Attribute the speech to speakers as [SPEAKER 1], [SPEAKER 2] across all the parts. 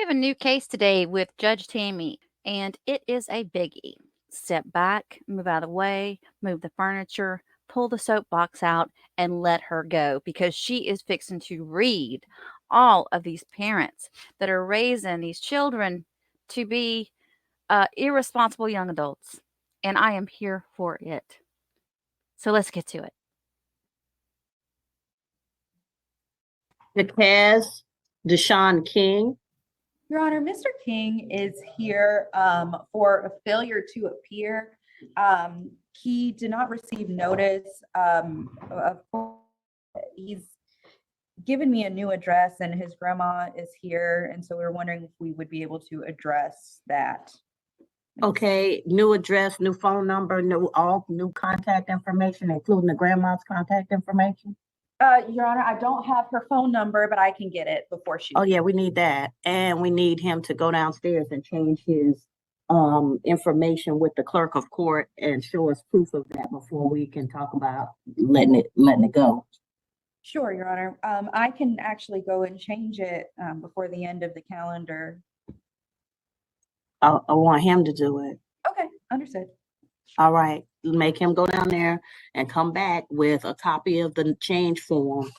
[SPEAKER 1] We have a new case today with Judge Tammi, and it is a biggie. Step back, move out of the way, move the furniture, pull the soapbox out, and let her go because she is fixing to read all of these parents that are raising these children to be irresponsible young adults. And I am here for it. So let's get to it.
[SPEAKER 2] Jacquez Deshawn King.
[SPEAKER 3] Your Honor, Mr. King is here for a failure to appear. He did not receive notice. He's given me a new address and his grandma is here. And so we were wondering if we would be able to address that.
[SPEAKER 2] Okay, new address, new phone number, new contact information, including the grandma's contact information.
[SPEAKER 3] Your Honor, I don't have her phone number, but I can get it before she.
[SPEAKER 2] Oh yeah, we need that, and we need him to go downstairs and change his information with the clerk of court and show us proof of that before we can talk about letting it go.
[SPEAKER 3] Sure, Your Honor. I can actually go and change it before the end of the calendar.
[SPEAKER 2] I want him to do it.
[SPEAKER 3] Okay, understood.
[SPEAKER 2] All right, make him go down there and come back with a copy of the change form.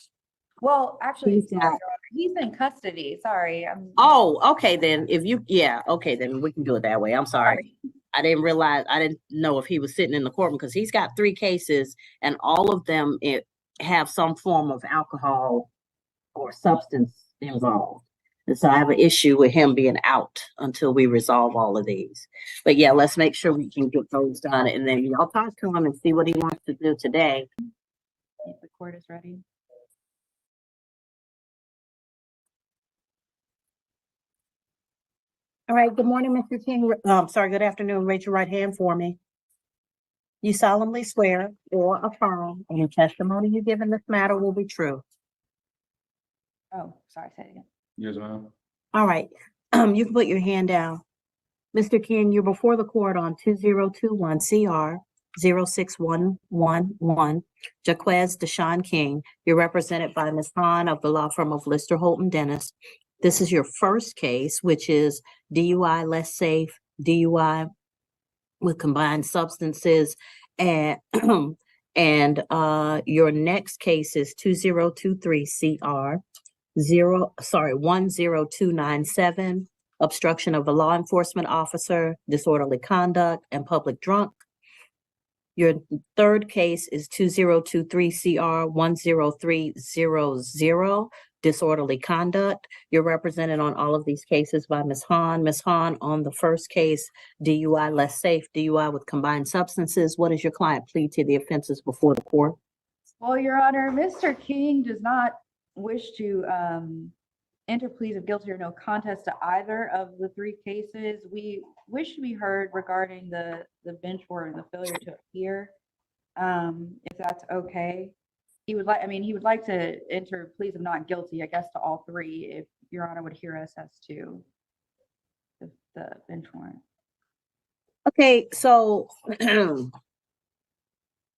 [SPEAKER 3] Well, actually, he's in custody. Sorry.
[SPEAKER 2] Oh, okay then. Okay then we can do it that way. I'm sorry. I didn't know if he was sitting in the courtroom because he's got 3 cases and all of them have some form of alcohol or substance involved. And so I have an issue with him being out until we resolve all of these. But yeah, let's make sure we can get those done. And then y'all talk to him and see what he wants to do today.
[SPEAKER 3] If the court is ready.
[SPEAKER 2] All right, good morning, Mr. King. Good afternoon. Raise your right hand for me. You solemnly swear or affirm any testimony you give in this matter will be true.
[SPEAKER 3] Oh, sorry, say it again.
[SPEAKER 4] Yes, ma'am.
[SPEAKER 2] All right, you can put your hand down. Mr. King, you're before the court on 2021 CR 06111, Jacquez Deshawn King. You're represented by Ms. Hahn of the law firm of Lister Holton Dennis. This is your first case, which is DUI less safe, DUI with combined substances, and your next case is 2023 CR 10297, obstruction of a law enforcement officer, disorderly conduct, and public drunk. Your third case is 2023 CR 10300, disorderly conduct. You're represented on all of these cases by Ms. Hahn. Ms. Hahn, on the first case, DUI less safe, DUI with combined substances. What does your client plead to the offenses before the court?
[SPEAKER 3] Well, Your Honor, Mr. King does not wish to enter pleas of guilty or no contest to either of the 3 cases. We wish to be heard regarding the bench warrant and the failure to appear, if that's okay. He would like to enter pleas of not guilty, I guess, to all 3, if Your Honor would hear us as to the bench warrant.
[SPEAKER 2] Okay, so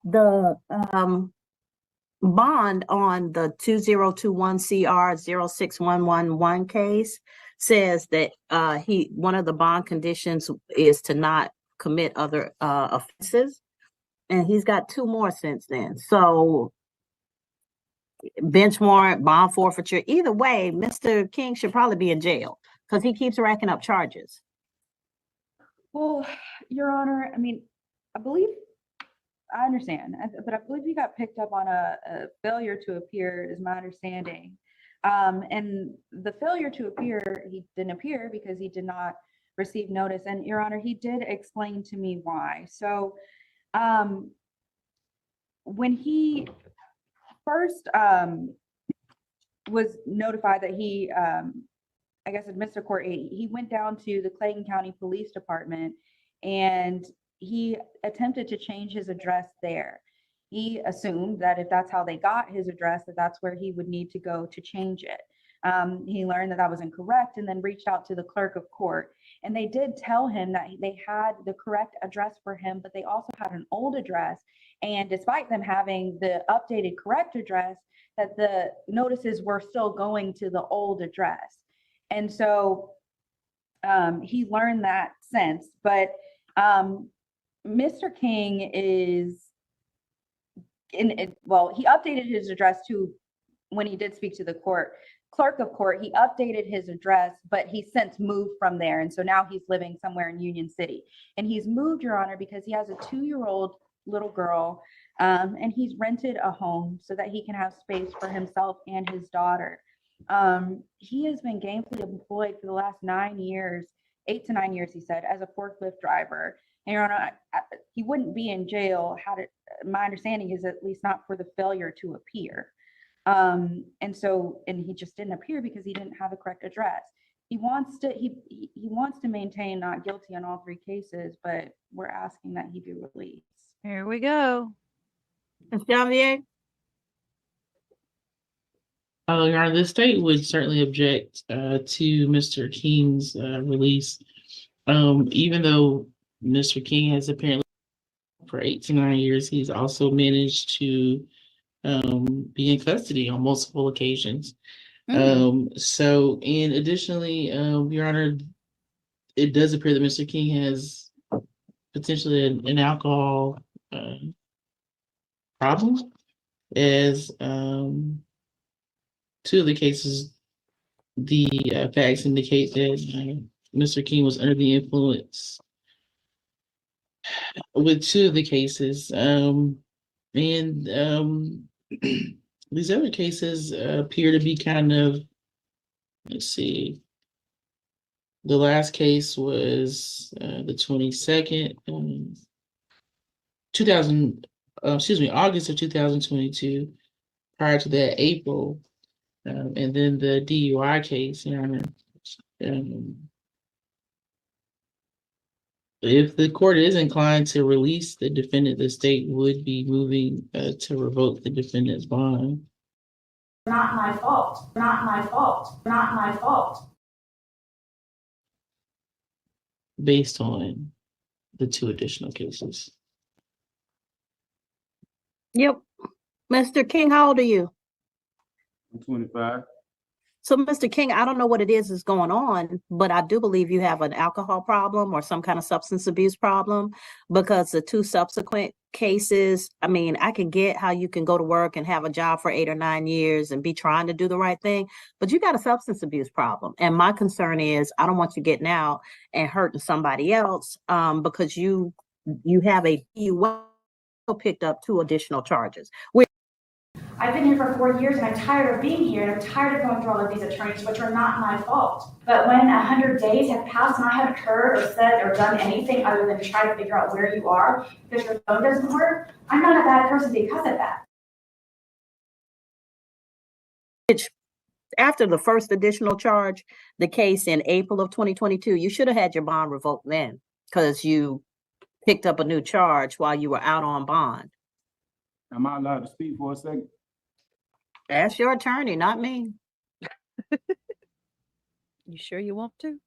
[SPEAKER 2] the bond on the 2021 CR 06111 case says that one of the bond conditions is to not commit other offenses, and he's got 2 more since then. So bench warrant, bond forfeiture, either way, Mr. King should probably be in jail because he keeps racking up charges.
[SPEAKER 3] Well, Your Honor, I understand, but I believe he got picked up on a failure to appear, is my understanding. And the failure to appear, he didn't appear because he did not receive notice. And Your Honor, he did explain to me why. So when he first was notified that he, I guess, had missed a court date, he went down to the Clayton County Police Department and he attempted to change his address there. He assumed that if that's how they got his address, that's where he would need to go to change it. He learned that was incorrect and then reached out to the clerk of court. And they did tell him that they had the correct address for him, but they also had an old address. And despite them having the updated correct address, that the notices were still going to the old address. And so He learned that since, but Mr. King is well, he updated his address to, when he did speak to the clerk of court, he updated his address, but he since moved from there. And so now he's living somewhere in Union City. And he's moved, Your Honor, because he has a 2-year-old little girl, and he's rented a home so that he can have space for himself and his daughter. He has been gainfully employed for the last 9 years, 8 to 9 years, he said, as a forklift driver. And Your Honor, he wouldn't be in jail had it, my understanding is at least not for the failure to appear. And he just didn't appear because he didn't have the correct address. He wants to maintain not guilty on all 3 cases, but we're asking that he be released.
[SPEAKER 1] Here we go.
[SPEAKER 2] Ms. Javier?
[SPEAKER 4] Your Honor, the state would certainly object to Mr. King's release, even though Mr. King has apparently for 8 to 9 years, he's also managed to be in custody on multiple occasions. So, and additionally, Your Honor, it does appear that Mr. King has potentially an alcohol problem, as 2 of the cases, the facts indicate that Mr. King was under the influence with 2 of the cases. These other cases appear to be kind of, let's see, the last case was the 22nd, August of 2022. Prior to that, April, and then the DUI case, Your Honor. If the court is inclined to release the defendant, the state would be moving to revoke the defendant's bond.
[SPEAKER 5] Not my fault, not my fault, not my fault.
[SPEAKER 4] Based on the 2 additional cases.
[SPEAKER 2] Yep. Mr. King, how old are you?
[SPEAKER 6] I'm 25.
[SPEAKER 2] So, Mr. King, I don't know what it is going on, but I do believe you have an alcohol problem or some kind of substance abuse problem, because the 2 subsequent cases, I mean, I can get how you can go to work and have a job for 8 or 9 years and be trying to do the right thing, but you got a substance abuse problem. And my concern is I don't want you getting out and hurting somebody else because you have a DUI picked up 2 additional charges.
[SPEAKER 5] I've been here for 4 years and I'm tired of being here and I'm tired of going through all of these attorneys, which are not my fault. But when 100 days have passed and I haven't heard or said or done anything other than try to figure out where you are because your phone doesn't work, I'm not a bad person because of that.
[SPEAKER 2] After the first additional charge, the case in April of 2022, you should have had your bond revoked then because you picked up a new charge while you were out on bond.
[SPEAKER 6] Am I allowed to speak for a second?
[SPEAKER 2] Ask your attorney, not me.
[SPEAKER 1] You sure you want to?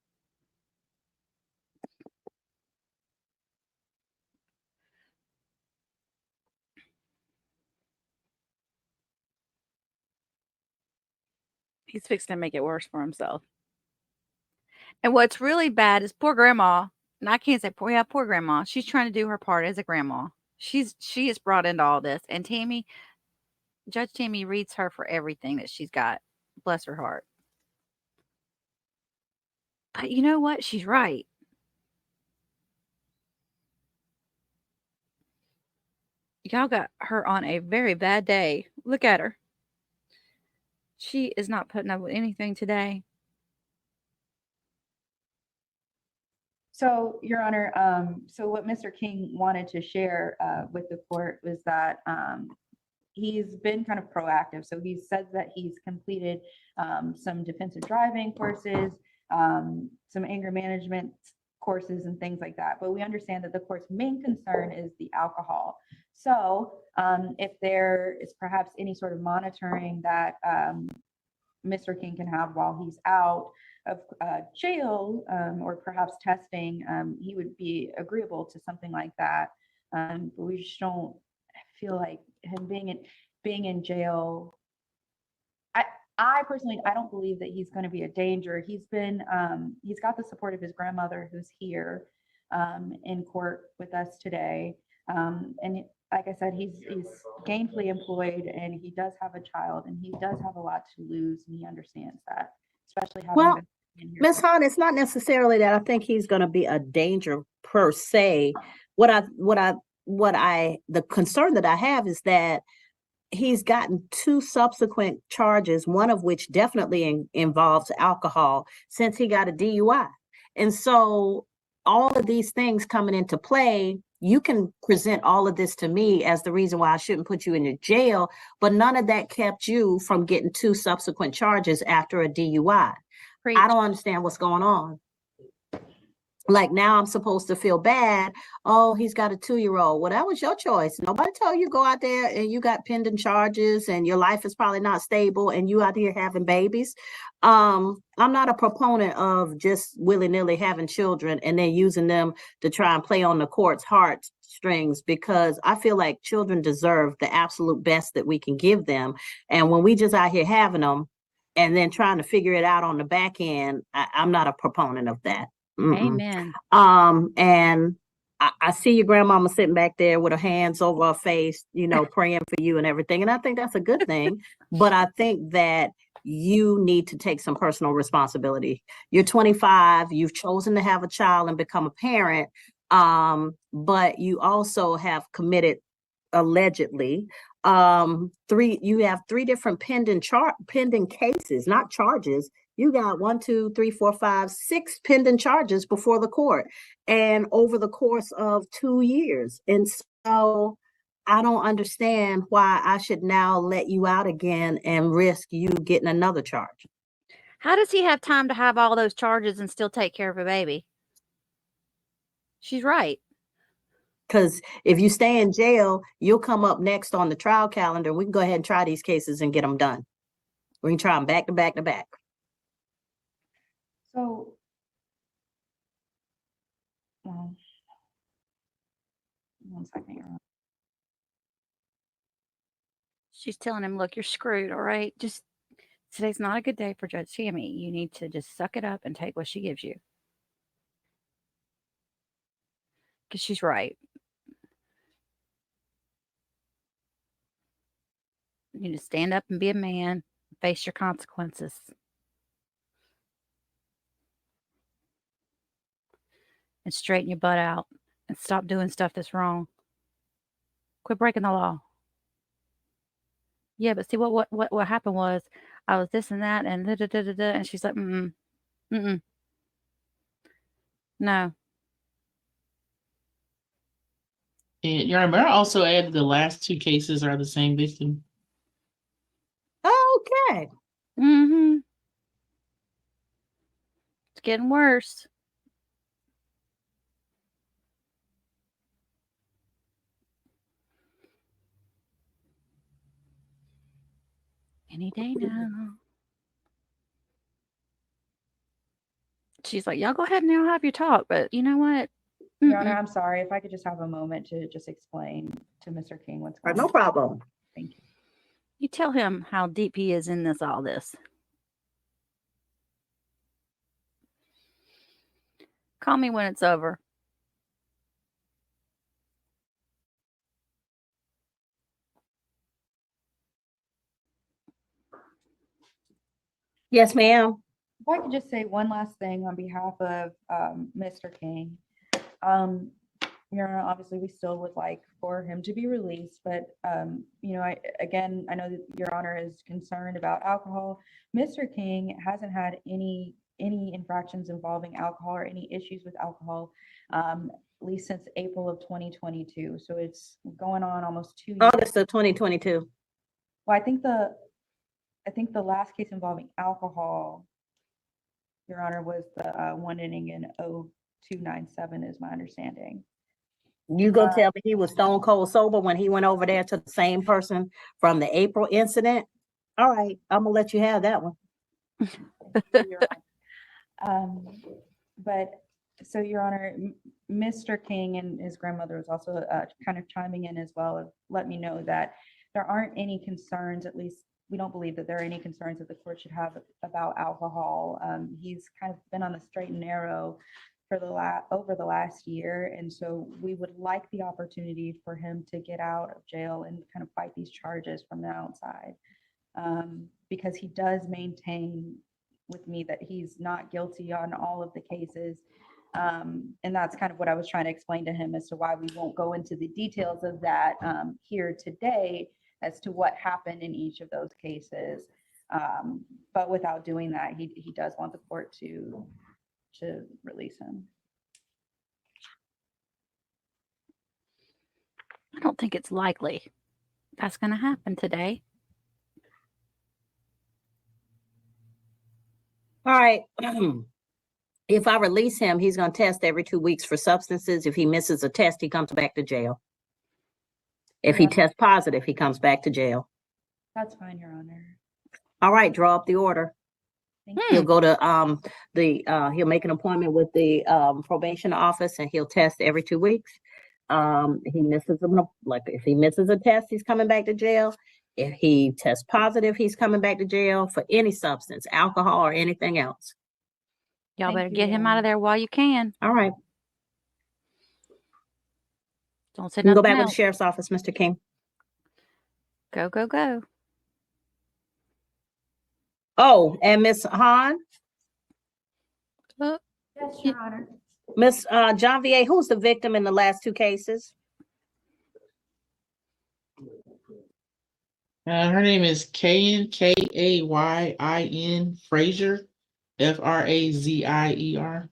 [SPEAKER 1] He's fixing to make it worse for himself. And what's really bad is poor grandma. And I can't say poor grandma. She's trying to do her part as a grandma. She is brought into all this. And Tammi, Judge Tammi reads her for everything that she's got. Bless her heart. But you know what? She's right. Y'all got her on a very bad day. Look at her. She is not putting up with anything today.
[SPEAKER 3] So, Your Honor, so what Mr. King wanted to share with the court was that he's been kind of proactive. So he says that he's completed some defensive driving courses, some anger management courses and things like that. But we understand that the court's main concern is the alcohol. So if there is perhaps any sort of monitoring that Mr. King can have while he's out of jail, or perhaps testing, he would be agreeable to something like that. But we just don't feel like him being in jail. I personally, I don't believe that he's going to be a danger. He's got the support of his grandmother who's here in court with us today. And like I said, he's gainfully employed and he does have a child and he does have a lot to lose. And he understands that, especially having
[SPEAKER 2] Well,
[SPEAKER 3] been in here.
[SPEAKER 2] Ms. Hahn, it's not necessarily that I think he's going to be a danger per se. The concern that I have is that he's gotten 2 subsequent charges, one of which definitely involves alcohol since he got a DUI. And so all of these things coming into play, you can present all of this to me as the reason why I shouldn't put you in your jail, but none of that kept you from getting 2 subsequent charges after a DUI.
[SPEAKER 1] Preach.
[SPEAKER 2] I don't understand what's going on. Like now I'm supposed to feel bad. Oh, he's got a 2-year-old. Well, that was your choice. Nobody told you go out there and you got pending charges and your life is probably not stable and you out here having babies. I'm not a proponent of just willy-nilly having children and then using them to try and play on the court's heartstrings, because I feel like children deserve the absolute best that we can give them. And when we just out here having them and then trying to figure it out on the back end, I'm not a proponent of that.
[SPEAKER 1] Amen.
[SPEAKER 2] And I see your grandmama sitting back there with her hands over her face, praying for you and everything. And I think that's a good thing. But I think that you need to take some personal responsibility. You're 25, you've chosen to have a child and become a parent. But you also have committed, allegedly, you have 3 different pending cases, not charges. You got 1, 2, 3, 4, 5, 6 pending charges before the court and over the course of 2 years. And so I don't understand why I should now let you out again and risk you getting another charge.
[SPEAKER 1] How does he have time to have all those charges and still take care of a baby? She's right.
[SPEAKER 2] Because if you stay in jail, you'll come up next on the trial calendar. We can go ahead and try these cases and get them done. We can try them back to back to back.
[SPEAKER 3] So, well, 1 second. Your Honor.
[SPEAKER 1] She's telling him, look, you're screwed, all right? Just today's not a good day for Judge Tammi. You need to just suck it up and take what she gives you. Because she's right. You need to stand up and be a man, face your consequences. And straighten your butt out and stop doing stuff that's wrong. Quit breaking the law. Yeah, but see what happened was I was this and that and da da da da da, and she's like, no.
[SPEAKER 4] And Your Honor, I also added the last 2 cases are the same victim.
[SPEAKER 2] Okay.
[SPEAKER 1] It's getting worse. Any day now. She's like, y'all go ahead and now have your talk, but you know what?
[SPEAKER 3] Your Honor, I'm sorry. If I could just have a moment to just explain to Mr. King what's going on.
[SPEAKER 2] No problem.
[SPEAKER 3] Thank you.
[SPEAKER 1] You tell him how deep he is in all this. Call me when it's over.
[SPEAKER 2] Yes, ma'am.
[SPEAKER 3] If I could just say one last thing on behalf of Mr. King. Your Honor, obviously we still would like for him to be released, but I know that Your Honor is concerned about alcohol. Mr. King hasn't had any infractions involving alcohol or any issues with alcohol, at least since April of 2022. So it's going on almost 2 years.
[SPEAKER 2] August of 2022.
[SPEAKER 3] Well, I think the last case involving alcohol, Your Honor, was the one ending in 0297 is my understanding.
[SPEAKER 2] You gonna tell me he was stone cold sober when he went over there to the same person from the April incident? All right, I'm gonna let you have that one.
[SPEAKER 3] But so, Your Honor, Mr. King and his grandmother was also kind of chiming in as well. Let me know that there aren't any concerns, at least we don't believe that there are any concerns that the court should have about alcohol. He's kind of been on the straight and narrow for over the last year. And so we would like the opportunity for him to get out of jail and kind of fight these charges from the outside. Because he does maintain with me that he's not guilty on all of the cases. And that's kind of what I was trying to explain to him as to why we won't go into the details of that here today as to what happened in each of those cases. But without doing that, he does want the court to release him.
[SPEAKER 1] I don't think it's likely that's going to happen today.
[SPEAKER 2] All right. If I release him, he's going to test every 2 weeks for substances. If he misses a test, he comes back to jail. If he
[SPEAKER 3] Yeah.
[SPEAKER 2] tests positive, he comes back to jail.
[SPEAKER 3] That's fine, Your Honor.
[SPEAKER 2] All right, draw up the order.
[SPEAKER 3] Thank
[SPEAKER 2] He'll go to he'll make an appointment with the probation office, and he'll test every 2 weeks. He misses if he misses a test, he's coming back to jail. If he tests positive, he's coming back to jail for any substance, alcohol or anything else.
[SPEAKER 1] Y'all
[SPEAKER 3] Thank
[SPEAKER 1] better
[SPEAKER 3] you,
[SPEAKER 1] get him
[SPEAKER 3] Your
[SPEAKER 1] out
[SPEAKER 3] Honor.
[SPEAKER 1] of there while you can.
[SPEAKER 2] All right,
[SPEAKER 1] Don't say
[SPEAKER 2] you can go
[SPEAKER 1] nothing
[SPEAKER 2] back with the
[SPEAKER 1] else.
[SPEAKER 2] sheriff's office, Mr. King.
[SPEAKER 1] Go, go, go.
[SPEAKER 2] Oh, and Miss Hahn,
[SPEAKER 1] Oh,
[SPEAKER 5] Yes, Your Honor.
[SPEAKER 2] Miss Janvier, who's the victim in the last 2 cases?
[SPEAKER 4] Her name is Kayin, Kayin Frazier, Frazier.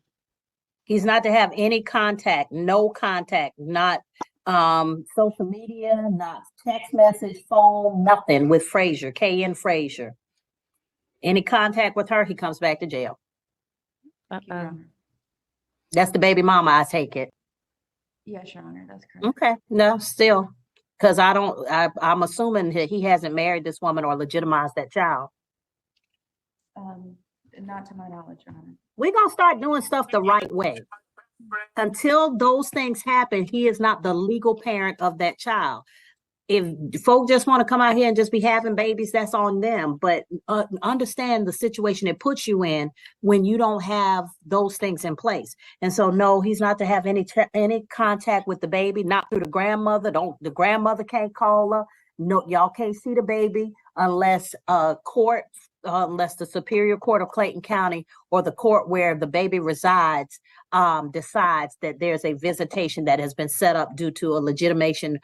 [SPEAKER 2] He's not to have any contact, no contact, not social media, not text message, phone, nothing with Frazier, K.N. Frazier. Any contact with her, he comes back to jail.
[SPEAKER 3] Thank you, Your
[SPEAKER 1] uh-oh.
[SPEAKER 3] Honor.
[SPEAKER 2] That's the baby mama, I take it.
[SPEAKER 3] Yes, Your Honor, that's correct.
[SPEAKER 2] Okay, no, still, because I'm assuming that he hasn't married this woman or legitimized that child.
[SPEAKER 3] Not to my knowledge, Your Honor.
[SPEAKER 2] We're gonna start doing stuff the right way. Until those things happen, he is not the legal parent of that child. If folk just want to come out here and just be having babies, that's on them. But understand the situation it puts you in when you don't have those things in place. And so, no, he's not to have any contact with the baby, not through the grandmother. The grandmother can't call her. No, y'all can't see the baby unless unless the Superior Court of Clayton County or the court where the baby resides decides that there's a visitation that has been set up due to a legitimation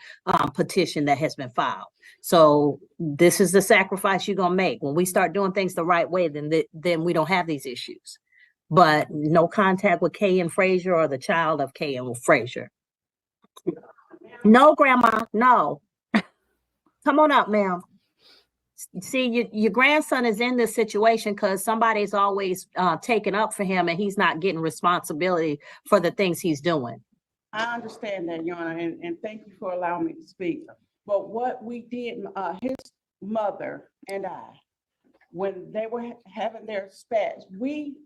[SPEAKER 2] petition that has been filed. So this is the sacrifice you're gonna make. When we start doing things the right way, then we don't have these issues. But no contact with K.N. Frazier or the child of K.N. Frazier. No, Grandma, no. Come on up, ma'am. See, your grandson is in this situation because somebody's always taking up for him and he's not getting responsibility for the things he's doing.
[SPEAKER 7] I understand that, Your Honor, and thank you for allowing me to speak. But what we did, his mother and I, when they were having their spats, we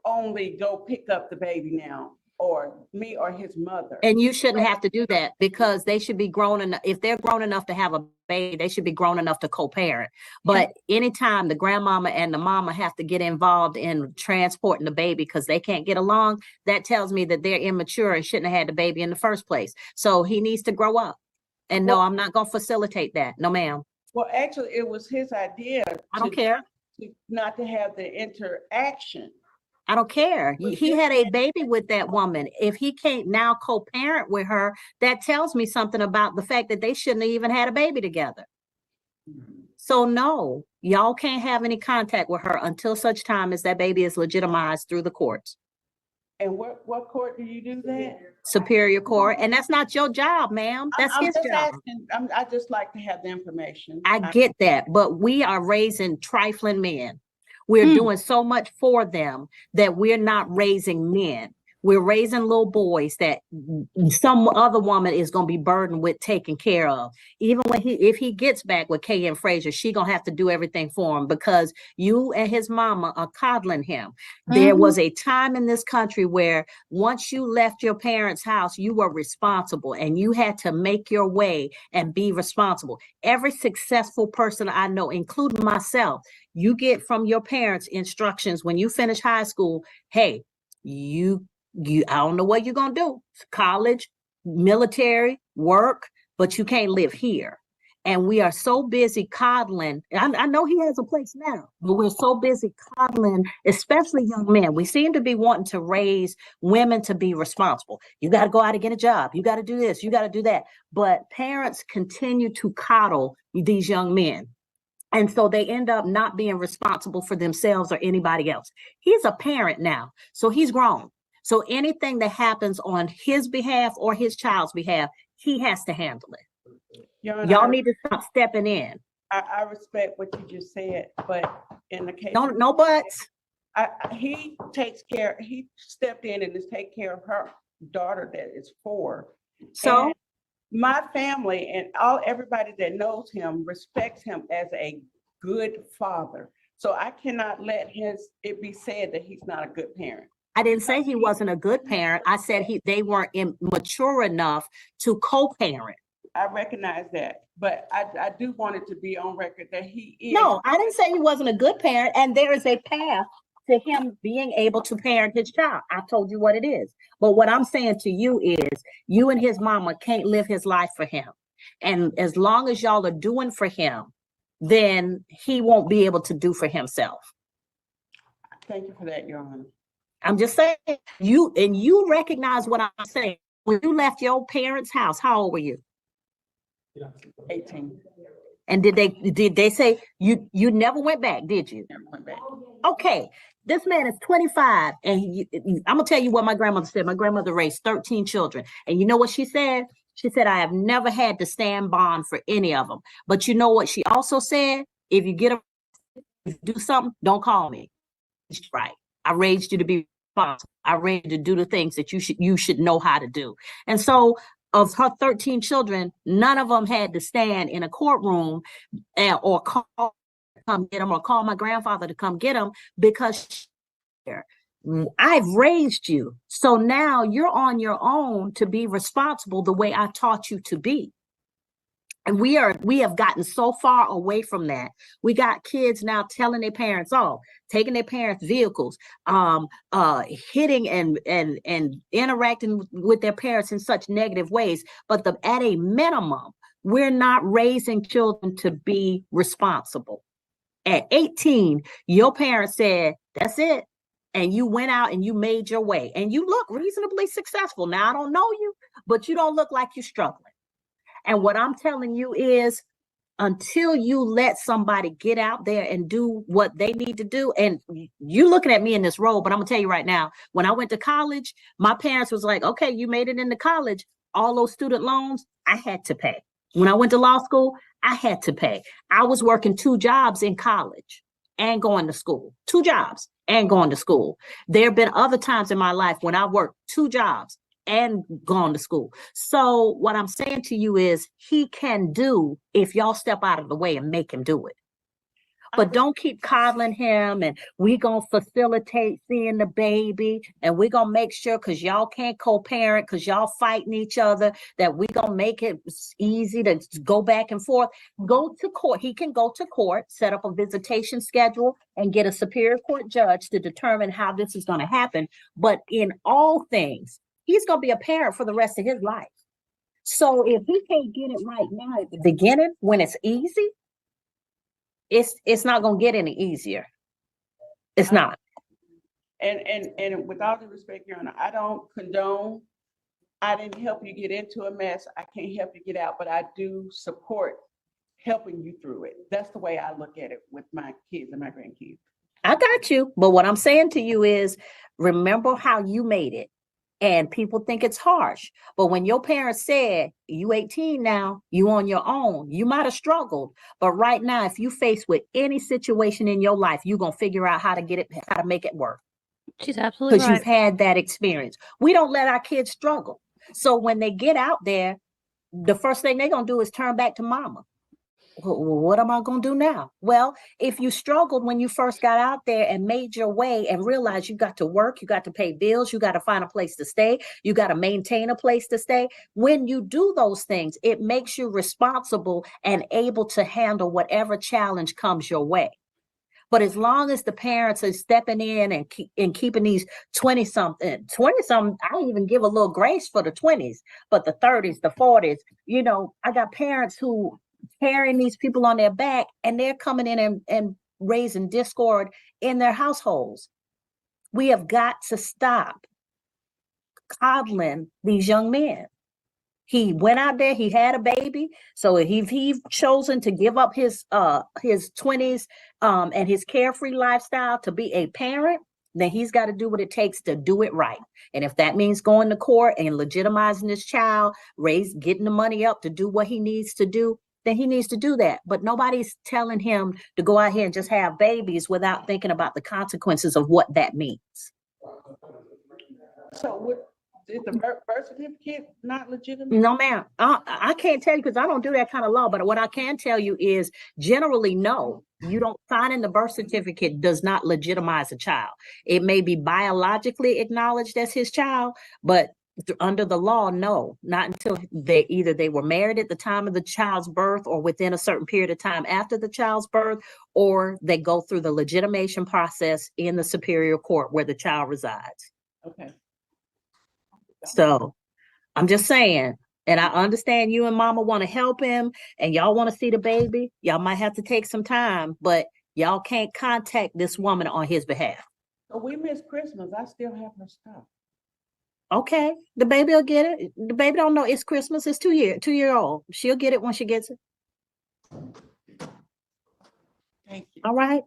[SPEAKER 7] only go pick up the baby now, or me or his mother.
[SPEAKER 2] And you shouldn't have to do that because they should be grown enough. If they're grown enough to have a baby, they should be grown enough to co-parent. But anytime the grandmama and the mama have to get involved in transporting the baby because they can't get along, that tells me that they're immature and shouldn't have had the baby in the first place. So he needs to grow up. And no, I'm not going to facilitate that. No, ma'am.
[SPEAKER 7] Well, actually, it was his idea.
[SPEAKER 2] I don't care.
[SPEAKER 7] Not to have the interaction.
[SPEAKER 2] I don't care. He had a baby with that woman. If he can't now co-parent with her, that tells me something about the fact that they shouldn't have even had a baby together. So no, y'all can't have any contact with her until such time as that baby is legitimized through the courts.
[SPEAKER 7] And what court do you do that?
[SPEAKER 2] Superior Court. And that's not your job, ma'am. That's
[SPEAKER 7] I'm
[SPEAKER 2] his
[SPEAKER 7] just
[SPEAKER 2] job.
[SPEAKER 7] asking, I just like to have the information.
[SPEAKER 2] I get that, but we are raising trifling men. We're doing so much for them that we're not raising men. We're raising little boys that some other woman is going to be burdened with taking care of. Even when if he gets back with Kay and Frazier, she going to have to do everything for him because you and his mama are coddling him. There was a time in this country where once you left your parents' house, you were responsible and you had to make your way and be responsible. Every successful person I know, including myself, you get from your parents instructions when you finish high school. Hey, I don't know what you're gonna do. College, military, work, but you can't live here. And we are so busy coddling. I know he has a place now, but we're so busy coddling, especially young men. We seem to be wanting to raise women to be responsible. You got to go out and get a job. You got to do this. You got to do that. But parents continue to coddle these young men. And so they end up not being responsible for themselves or anybody else. He's a parent now, so he's grown. So anything that happens on his behalf or his child's behalf, he has to handle it. Y'all need to stop stepping in.
[SPEAKER 7] I respect what you just said, but in the case.
[SPEAKER 2] No buts.
[SPEAKER 7] He stepped in and is taking care of her daughter that is 4.
[SPEAKER 2] So
[SPEAKER 7] and my family and everybody that knows him respects him as a good father. So I cannot let it be said that he's not a good parent.
[SPEAKER 2] I didn't say he wasn't a good parent. I said they weren't mature enough to co-parent.
[SPEAKER 7] I recognize that, but I do want it to be on record that he is.
[SPEAKER 2] No, I didn't say he wasn't a good parent, and there is a path to him being able to parent his child. I told you what it is. But what I'm saying to you is you and his mama can't live his life for him. And as long as y'all are doing for him, then he won't be able to do for himself.
[SPEAKER 7] Thank you for that, Your Honor.
[SPEAKER 2] I'm just saying, you recognize what I'm saying. When you left your parents' house, how old were you?
[SPEAKER 7] 18.
[SPEAKER 2] And did they say you never went back, did you?
[SPEAKER 7] Never went back.
[SPEAKER 2] Okay, this man is 25, and I'm gonna tell you what my grandmother said. My grandmother raised 13 children, and you know what she said? She said, I have never had to stand bond for any of them. But you know what she also said? If you do something, don't call me. Right. I raised you to be responsible. I raised you to do the things that you should know how to do. And so of her 13 children, none of them had to stand in a courtroom or call come get them or call my grandfather to come get them because I've raised you. So now you're on your own to be responsible the way I taught you to be. And we have gotten so far away from that. We got kids now telling their parents off, taking their parents' vehicles, hitting and interacting with their parents in such negative ways. But at a minimum, we're not raising children to be responsible. At 18, your parents said, that's it. And you went out and you made your way. And you look reasonably successful. Now, I don't know you, but you don't look like you're struggling. And what I'm telling you is until you let somebody get out there and do what they need to do, and you're looking at me in this role, but I'm gonna tell you right now, when I went to college, my parents was like, okay, you made it into college. All those student loans, I had to pay. When I went to law school, I had to pay. I was working 2 jobs in college and going to school, 2 jobs and going to school. There have been other times in my life when I worked 2 jobs and gone to school. So what I'm saying to you is he can do if y'all step out of the way and make him do it. But don't keep coddling him and we gonna facilitate seeing the baby and we gonna make sure because y'all can't co-parent because y'all fighting each other that we gonna make it easy to go back and forth. Go to court. He can go to court, set up a visitation schedule and get a superior court judge to determine how this is gonna happen. But in all things, he's going to be a parent for the rest of his life. So if he can't get it right now at the beginning, when it's easy, it's not going to get any easier. It's not.
[SPEAKER 7] And with all due respect, Your Honor, I don't condone. I didn't help you get into a mess. I can't help you get out, but I do support helping you through it. That's the way I look at it with my kids and my grandkids.
[SPEAKER 2] I got you. But what I'm saying to you is, remember how you made it. And people think it's harsh. But when your parents said, you 18 now, you on your own, you might have struggled. But right now, if you face with any situation in your life, you're going to figure out how to get it, how to make it work.
[SPEAKER 1] She's absolutely
[SPEAKER 8] because
[SPEAKER 1] right.
[SPEAKER 8] you've had that experience. We don't let our kids struggle. So when they get out there, the first thing they're going to do is turn back to mama. What am I going to do now? Well, if you struggled when you first got out there and made your way and realized you got to work, you got to pay bills, you got to find a place to stay, you got to maintain a place to stay. When you do those things, it makes you responsible and able to handle whatever challenge comes your way. But as long as the parents are stepping in and keeping these 20-something, I even give a little grace for the 20s, but the 30s, the 40s, I got parents who carrying these people on their back, and they're coming in and raising discord in their households. We have got to stop coddling these young men. He went out there, he had a baby. So if he's chosen to give up his 20s and his carefree lifestyle to be a parent, then he's got to do what it takes to do it right. And if that means going to court and legitimizing this child, getting the money up to do what he needs to do, then he needs to do that. But nobody's telling him to go out here and just have babies without thinking about the consequences of what that means.
[SPEAKER 7] So is the birth certificate not legitimate?
[SPEAKER 8] No, ma'am. I can't tell you because I don't do that kind of law. But what I can tell you is generally, no, you don't. Signing the birth certificate does not legitimize a child. It may be biologically acknowledged as his child, but under the law, no, not until they were married at the time of the child's birth or within a certain period of time after the child's birth, or they go through the legitimation process in the superior court where the child resides.
[SPEAKER 7] Okay.
[SPEAKER 8] So I'm just saying, and I understand you and mama want to help him and y'all want to see the baby. Y'all might have to take some time, but y'all can't contact this woman on his behalf.
[SPEAKER 7] So we missed Christmas. I still have her stuff.
[SPEAKER 8] Okay, the baby will get it. The baby don't know it's Christmas. It's 2 year old. She'll get it when she gets it.
[SPEAKER 7] Thank you.
[SPEAKER 8] All right.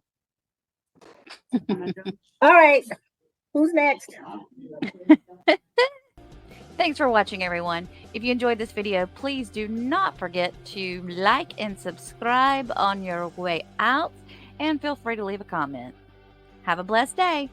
[SPEAKER 8] All right. Who's next?
[SPEAKER 1] Thanks for watching, everyone. If you enjoyed this video, please do not forget to like and subscribe on your way out, and feel free to leave a comment. Have a blessed day.